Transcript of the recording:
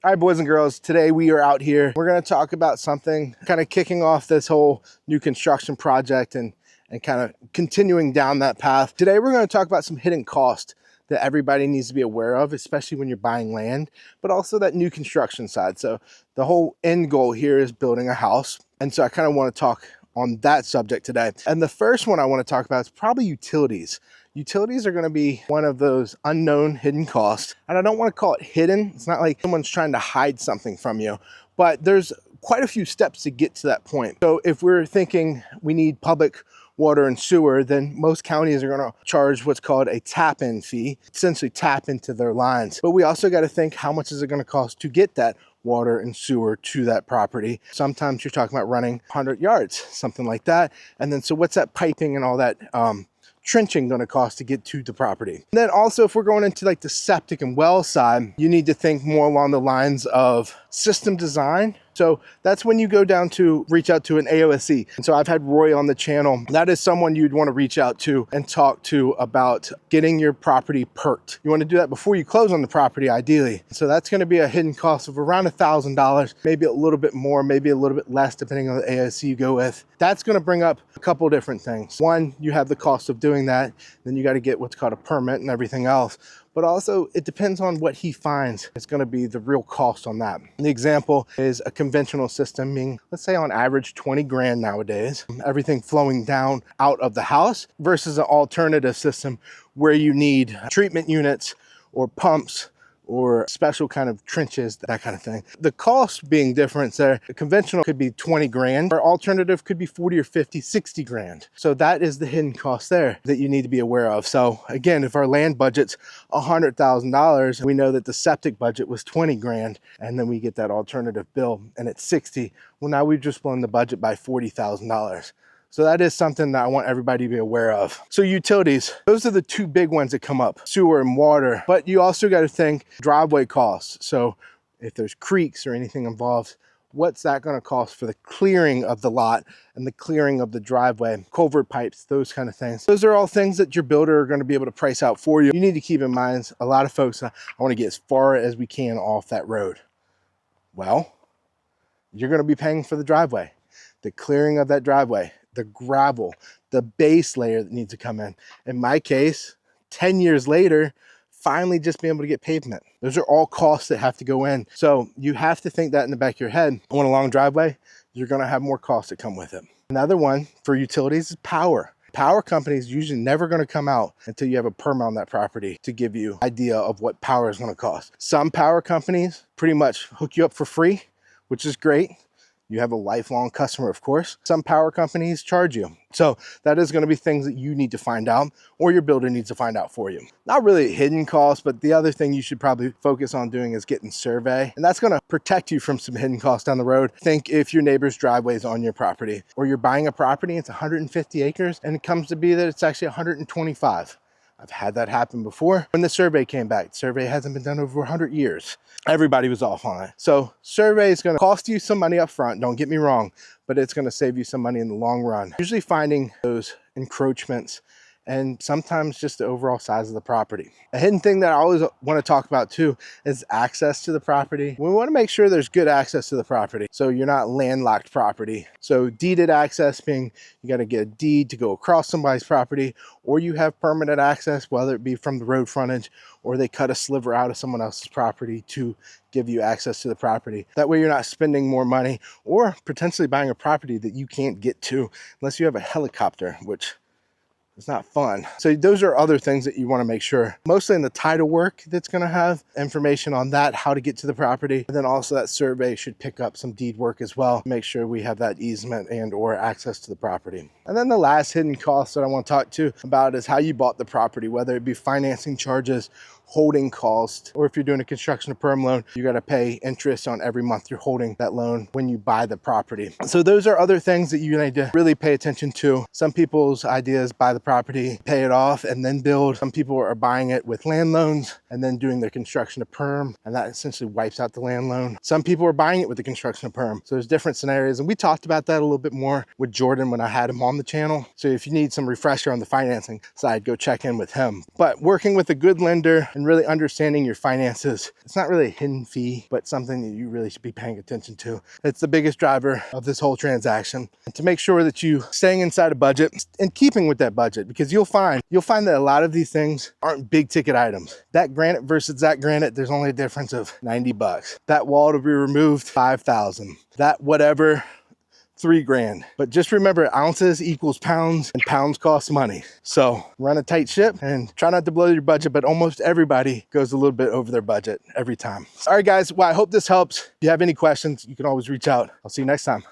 All right, boys and girls, today we are out here. We're going to talk about something kind of kicking off this whole new construction project and kind of continuing down that path. Today we're going to talk about some hidden cost that everybody needs to be aware of, especially when you're buying land, but also that new construction side. So the whole end goal here is building a house. And so I kind of want to talk on that subject today. And the first one I want to talk about is probably utilities. Utilities are going to be one of those unknown hidden costs. And I don't want to call it hidden. It's not like someone's trying to hide something from you, but there's quite a few steps to get to that point. So if we're thinking we need public water and sewer, then most counties are going to charge what's called a tap-in fee, essentially tap into their lines. But we also got to think, how much is it going to cost to get that water and sewer to that property? Sometimes you're talking about running 100 yards, something like that. And then so what's that piping and all that trenching going to cost to get to the property? And then also, if we're going into like the septic and well side, you need to think more along the lines of system design. So that's when you go down to reach out to an AOSE. And so I've had Roy on the channel. That is someone you'd want to reach out to and talk to about getting your property perked. You want to do that before you close on the property, ideally. So that's going to be a hidden cost of around $1,000, maybe a little bit more, maybe a little bit less, depending on the AOSE you go with. That's going to bring up a couple different things. One, you have the cost of doing that. Then you got to get what's called a permit and everything else. But also it depends on what he finds. It's going to be the real cost on that. The example is a conventional system being, let's say on average, 20 grand nowadays, everything flowing down out of the house, versus an alternative system where you need treatment units or pumps or special kind of trenches, that kind of thing. The cost being different there, the conventional could be 20 grand, or alternative could be 40 or 50, 60 grand. So that is the hidden cost there that you need to be aware of. So again, if our land budget's $100,000, we know that the septic budget was 20 grand, and then we get that alternative bill and it's 60. Well, now we've just blown the budget by $40,000. So that is something that I want everybody to be aware of. So utilities, those are the two big ones that come up, sewer and water. But you also got to think driveway costs. So if there's creeks or anything involved, what's that going to cost for the clearing of the lot and the clearing of the driveway, culvert pipes, those kind of things. Those are all things that your builder are going to be able to price out for you. You need to keep in mind, a lot of folks, I want to get as far as we can off that road. Well, you're going to be paying for the driveway, the clearing of that driveway, the gravel, the base layer that needs to come in. In my case, 10 years later, finally just being able to get pavement. Those are all costs that have to go in. So you have to think that in the back of your head. On a long driveway, you're going to have more costs that come with it. Another one for utilities is power. Power companies usually never going to come out until you have a permit on that property to give you an idea of what power is going to cost. Some power companies pretty much hook you up for free, which is great. You have a lifelong customer, of course. Some power companies charge you. So that is going to be things that you need to find out, or your builder needs to find out for you. Not really a hidden cost, but the other thing you should probably focus on doing is getting survey. And that's going to protect you from some hidden costs down the road. Think if your neighbor's driveway is on your property, or you're buying a property, it's 150 acres, and it comes to be that it's actually 125. I've had that happen before. When the survey came back, the survey hasn't been done over 100 years. Everybody was off on it. So survey is going to cost you some money up front, don't get me wrong, but it's going to save you some money in the long run. Usually finding those encroachments and sometimes just the overall size of the property. A hidden thing that I always want to talk about too is access to the property. We want to make sure there's good access to the property, so you're not landlocked property. So deeded access being you got to get a deed to go across somebody's property, or you have permanent access, whether it be from the road frontage or they cut a sliver out of someone else's property to give you access to the property. That way you're not spending more money or potentially buying a property that you can't get to unless you have a helicopter, which it's not fun. So those are other things that you want to make sure. Mostly in the title work that's going to have information on that, how to get to the property. And then also that survey should pick up some deed work as well. Make sure we have that easement and or access to the property. And then the last hidden cost that I want to talk to about is how you bought the property, whether it be financing charges, holding cost, or if you're doing a construction or perm loan, you got to pay interest on every month you're holding that loan when you buy the property. So those are other things that you need to really pay attention to. Some people's ideas buy the property, pay it off, and then build. Some people are buying it with land loans and then doing their construction to perm, and that essentially wipes out the land loan. Some people are buying it with the construction to perm. So there's different scenarios, and we talked about that a little bit more with Jordan when I had him on the channel. So if you need some refresher on the financing side, go check in with him. But working with a good lender, and really understanding your finances. It's not really a hidden fee, but something that you really should be paying attention to. It's the biggest driver of this whole transaction. And to make sure that you staying inside a budget and keeping with that budget, because you'll find that a lot of these things aren't big ticket items. That granite versus that granite, there's only a difference of 90 bucks. That wall to be removed, 5,000. That whatever, 3 grand. But just remember, ounces equals pounds and pounds cost money. So run a tight ship and try not to blow your budget, but almost everybody goes a little bit over their budget every time. All right, guys, well, I hope this helps. If you have any questions, you can always reach out. I'll see you next time.